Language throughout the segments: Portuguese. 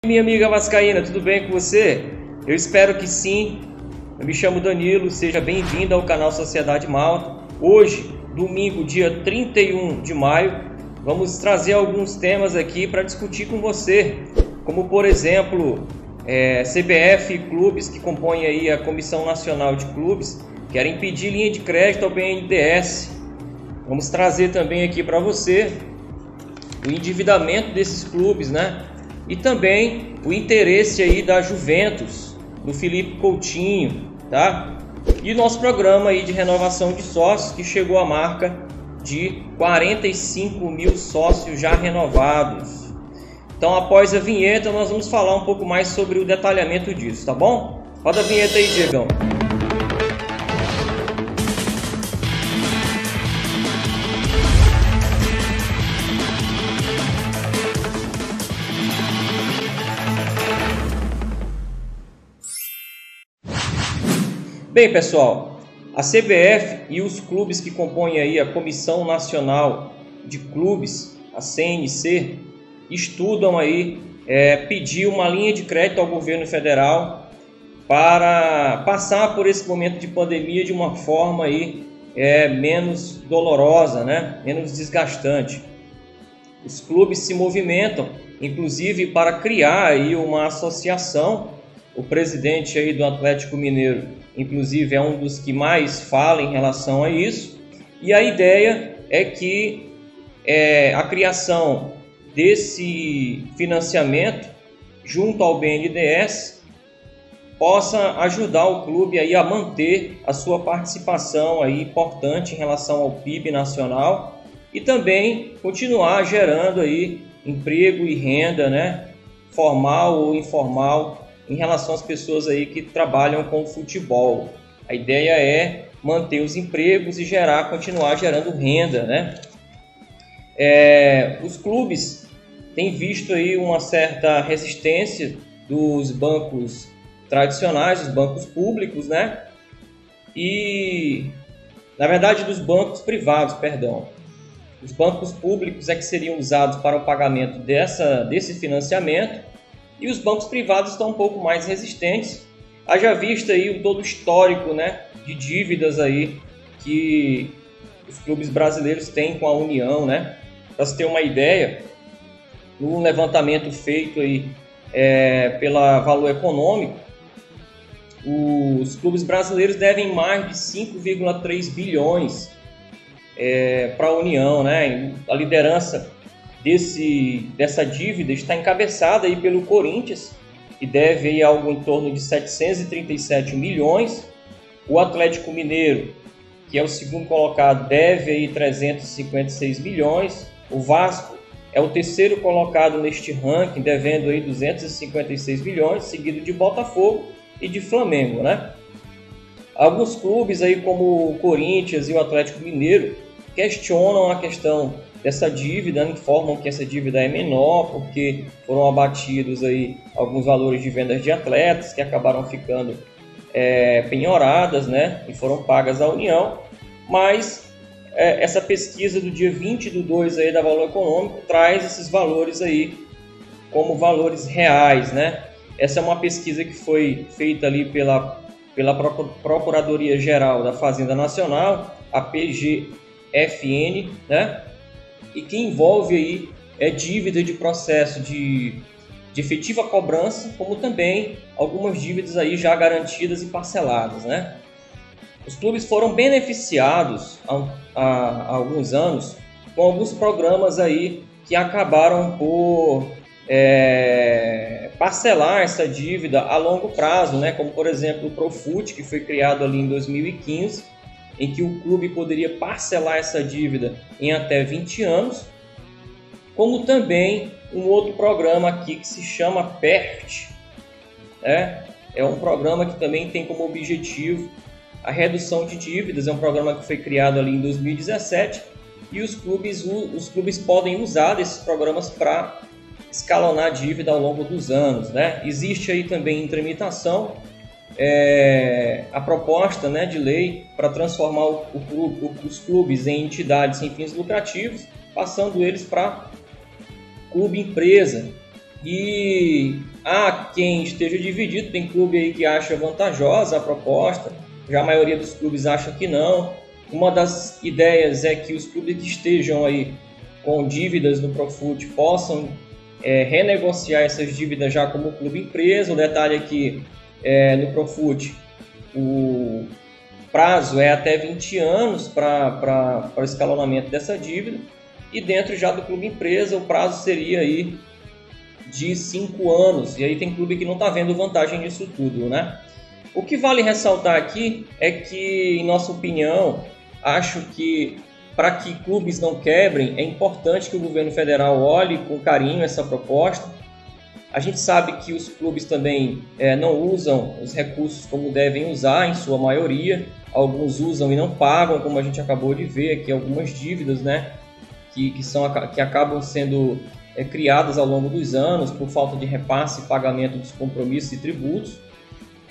Minha amiga vascaína, tudo bem com você? Eu espero que sim. Eu me chamo Danilo, seja bem-vindo ao canal Sociedade Malta. Hoje, domingo, dia 31 de maio, vamos trazer alguns temas aqui para discutir com você, como por exemplo, CBF e clubes que compõem aí a Comissão Nacional de Clubes querem pedir linha de crédito ao BNDES. Vamos trazer também aqui para você o endividamento desses clubes, né? E também o interesse aí da Juventus, do Felipe Coutinho, tá? E nosso programa aí de renovação de sócios, que chegou à marca de 45 mil sócios já renovados. Então, após a vinheta, nós vamos falar um pouco mais sobre o detalhamento disso, tá bom? Roda a vinheta aí, Diegão. Bem, pessoal, a CBF e os clubes que compõem aí a Comissão Nacional de Clubes, a CNC, estudam aí pedir uma linha de crédito ao governo federal para passar por esse momento de pandemia de uma forma aí menos dolorosa, né? Menos desgastante. Os clubes se movimentam, inclusive, para criar aí uma associação. O presidente aí do Atlético Mineiro, inclusive, é um dos que mais fala em relação a isso. E a ideia é que a criação desse financiamento junto ao BNDES possa ajudar o clube aí a manter a sua participação aí importante em relação ao PIB nacional e também continuar gerando aí emprego e renda, né, formal ou informal, em relação às pessoas aí que trabalham com futebol. A ideia é manter os empregos e continuar gerando renda, né? Os clubes têm visto aí uma certa resistência dos bancos tradicionais, dos bancos públicos, né? E, na verdade, dos bancos privados, perdão. Os bancos públicos é que seriam usados para o pagamento desse financiamento, e os bancos privados estão um pouco mais resistentes. Haja vista aí todo o histórico, né, de dívidas aí que os clubes brasileiros têm com a União, né? Para você ter uma ideia, no levantamento feito aí pela Valor Econômico, os clubes brasileiros devem mais de 5,3 bilhões para a União, né? A liderança dessa dívida está encabeçada aí pelo Corinthians, que deve aí algo em torno de 737 milhões. O Atlético Mineiro, que é o segundo colocado, deve aí 356 milhões. O Vasco é o terceiro colocado neste ranking, devendo aí 256 milhões, seguido de Botafogo e de Flamengo, né? Alguns clubes aí como o Corinthians e o Atlético Mineiro questionam a questão dessa dívida, informam que essa dívida é menor porque foram abatidos aí alguns valores de vendas de atletas que acabaram ficando penhoradas, né, e foram pagas à União, mas essa pesquisa do dia 20/2 aí da Valor Econômico traz esses valores aí como valores reais, né? Essa é uma pesquisa que foi feita ali pela Procuradoria-Geral da Fazenda Nacional, a PGFN, né? E que envolve aí dívida de processo de efetiva cobrança, como também algumas dívidas aí já garantidas e parceladas, né? Os clubes foram beneficiados há alguns anos com alguns programas aí que acabaram por parcelar essa dívida a longo prazo, né? Como por exemplo o Profut, que foi criado ali em 2015, em que o clube poderia parcelar essa dívida em até 20 anos, como também um outro programa aqui que se chama PERT. É um programa que também tem como objetivo a redução de dívidas, é um programa que foi criado ali em 2017 e os clubes podem usar desses programas para escalonar a dívida ao longo dos anos, né? Existe aí também em tramitação a proposta, né, de lei para transformar os clubes em entidades sem fins lucrativos, passando eles para clube empresa. E Há quem esteja dividido, tem clube aí que acha vantajosa a proposta, já a maioria dos clubes acha que não. Uma das ideias é que os clubes que estejam aí com dívidas no Profut possam renegociar essas dívidas já como clube empresa. O detalhe é que no Profut o prazo é até 20 anos para o escalonamento dessa dívida, e dentro já do clube empresa o prazo seria aí de 5 anos, e aí tem clube que não está vendo vantagem nisso tudo, né? O que vale ressaltar aqui é que, em nossa opinião, acho que para que clubes não quebrem, é importante que o governo federal olhe com carinho essa proposta. A gente sabe que os clubes também não usam os recursos como devem usar, em sua maioria. Alguns usam e não pagam, como a gente acabou de ver aqui, algumas dívidas, né, que acabam sendo criadas ao longo dos anos por falta de repasse e pagamento dos compromissos e tributos.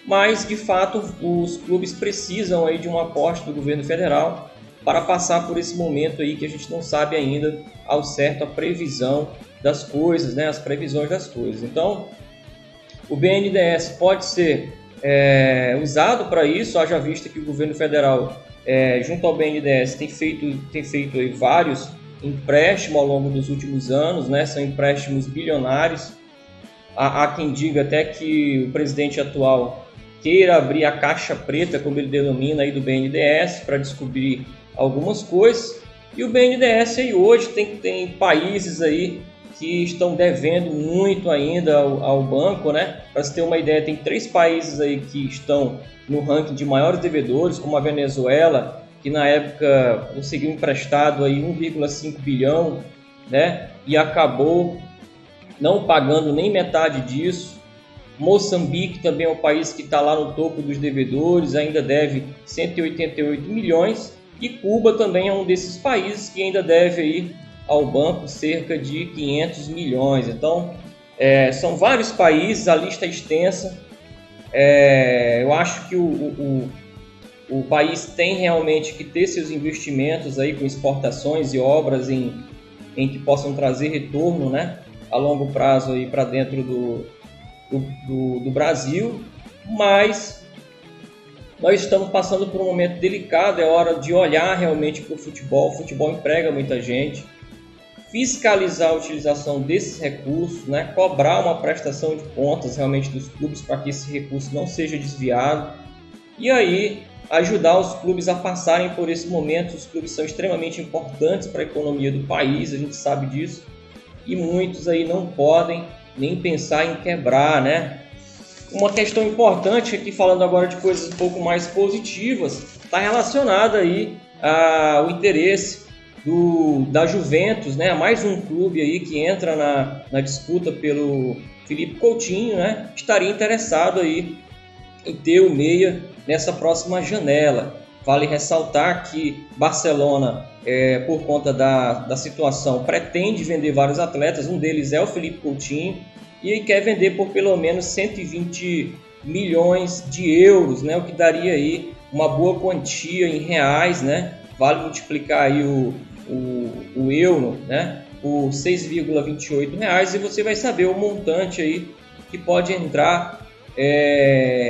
Mas, de fato, os clubes precisam aí de um aporte do governo federal para passar por esse momento aí que a gente não sabe ainda ao certo a previsão das coisas, né, as previsões das coisas. Então, o BNDES pode ser usado para isso, haja vista que o governo federal, junto ao BNDES, tem feito aí vários empréstimos ao longo dos últimos anos, né, são empréstimos bilionários. Há quem diga até que o presidente atual queira abrir a caixa preta, como ele denomina, aí do BNDES, para descobrir algumas coisas. E o BNDES aí hoje tem países aí que estão devendo muito ainda ao banco, né? Para você ter uma ideia, tem 3 países aí que estão no ranking de maiores devedores, como a Venezuela, que na época conseguiu emprestado aí 1,5 bilhão, né? E acabou não pagando nem metade disso. Moçambique também é um país que está lá no topo dos devedores, ainda deve 188 milhões. E Cuba também é um desses países que ainda deve aí ao banco cerca de 500 milhões. Então, são vários países, a lista é extensa. Eu acho que o país tem realmente que ter seus investimentos aí com exportações e obras em que possam trazer retorno, né, a longo prazo aí para dentro do Brasil, mas nós estamos passando por um momento delicado, é hora de olhar realmente para o futebol emprega muita gente, fiscalizar a utilização desses recursos, né, cobrar uma prestação de contas realmente dos clubes para que esse recurso não seja desviado, e aí ajudar os clubes a passarem por esse momento. Os clubes são extremamente importantes para a economia do país, a gente sabe disso, e muitos aí não podem nem pensar em quebrar, né? Uma questão importante aqui, falando agora de coisas um pouco mais positivas, está relacionada aí ao interesse da Juventus, né? Mais um clube aí que entra na disputa pelo Philippe Coutinho, né? Estaria interessado aí em ter o meia nessa próxima janela. Vale ressaltar que Barcelona, por conta da situação, pretende vender vários atletas. Um deles é o Philippe Coutinho, e ele quer vender por pelo menos 120 milhões de euros, né? O que daria aí uma boa quantia em reais, né? Vale multiplicar aí o euro, né, por 6,28 reais, e você vai saber o montante aí que pode entrar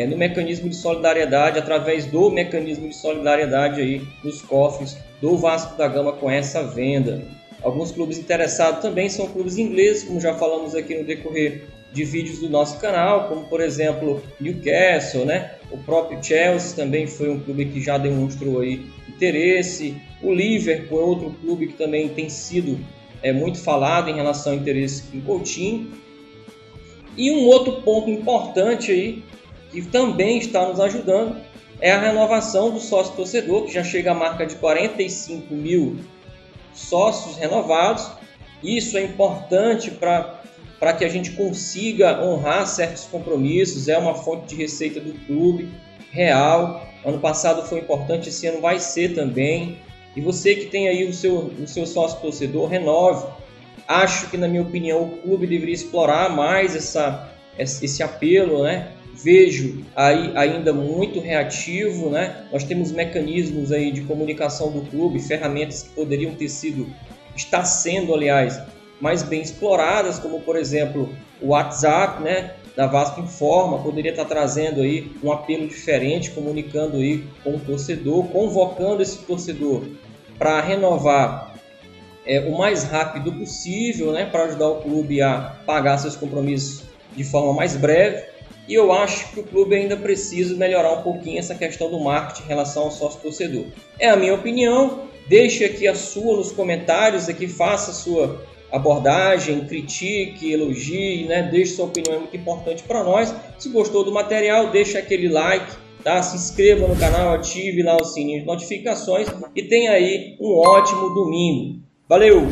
no mecanismo de solidariedade, através do mecanismo de solidariedade aí nos cofres do Vasco da Gama com essa venda. Alguns clubes interessados também são clubes ingleses, como já falamos aqui no decorrer de vídeos do nosso canal, como por exemplo Newcastle, né? O próprio Chelsea também foi um clube que já demonstrou aí interesse. O Liverpool é outro clube que também tem sido muito falado em relação ao interesse em Coutinho. E um outro ponto importante aí, que também está nos ajudando, é a renovação do sócio-torcedor, que já chega à marca de 45 mil sócios renovados. Isso é importante para que a gente consiga honrar certos compromissos, é uma fonte de receita do clube real. Ano passado foi importante, esse ano vai ser também. E você que tem aí o seu sócio-torcedor, renove. Acho que, na minha opinião, o clube deveria explorar mais esse apelo, né? Vejo aí ainda muito reativo, né? Nós temos mecanismos aí de comunicação do clube, ferramentas que poderiam estar sendo, aliás, mais bem exploradas, como por exemplo o WhatsApp, né? da Vasco Informa poderia estar trazendo aí um apelo diferente, comunicando aí com o torcedor, convocando esse torcedor para renovar o mais rápido possível, né, para ajudar o clube a pagar seus compromissos de forma mais breve. E eu acho que o clube ainda precisa melhorar um pouquinho essa questão do marketing em relação ao sócio-torcedor. É a minha opinião, deixe aqui a sua nos comentários, aqui faça a sua abordagem, critique, elogie, né? Deixe sua opinião, é muito importante para nós. Se gostou do material, deixe aquele like, tá? Se inscreva no canal, ative lá o sininho de notificações e tenha aí um ótimo domingo. Valeu!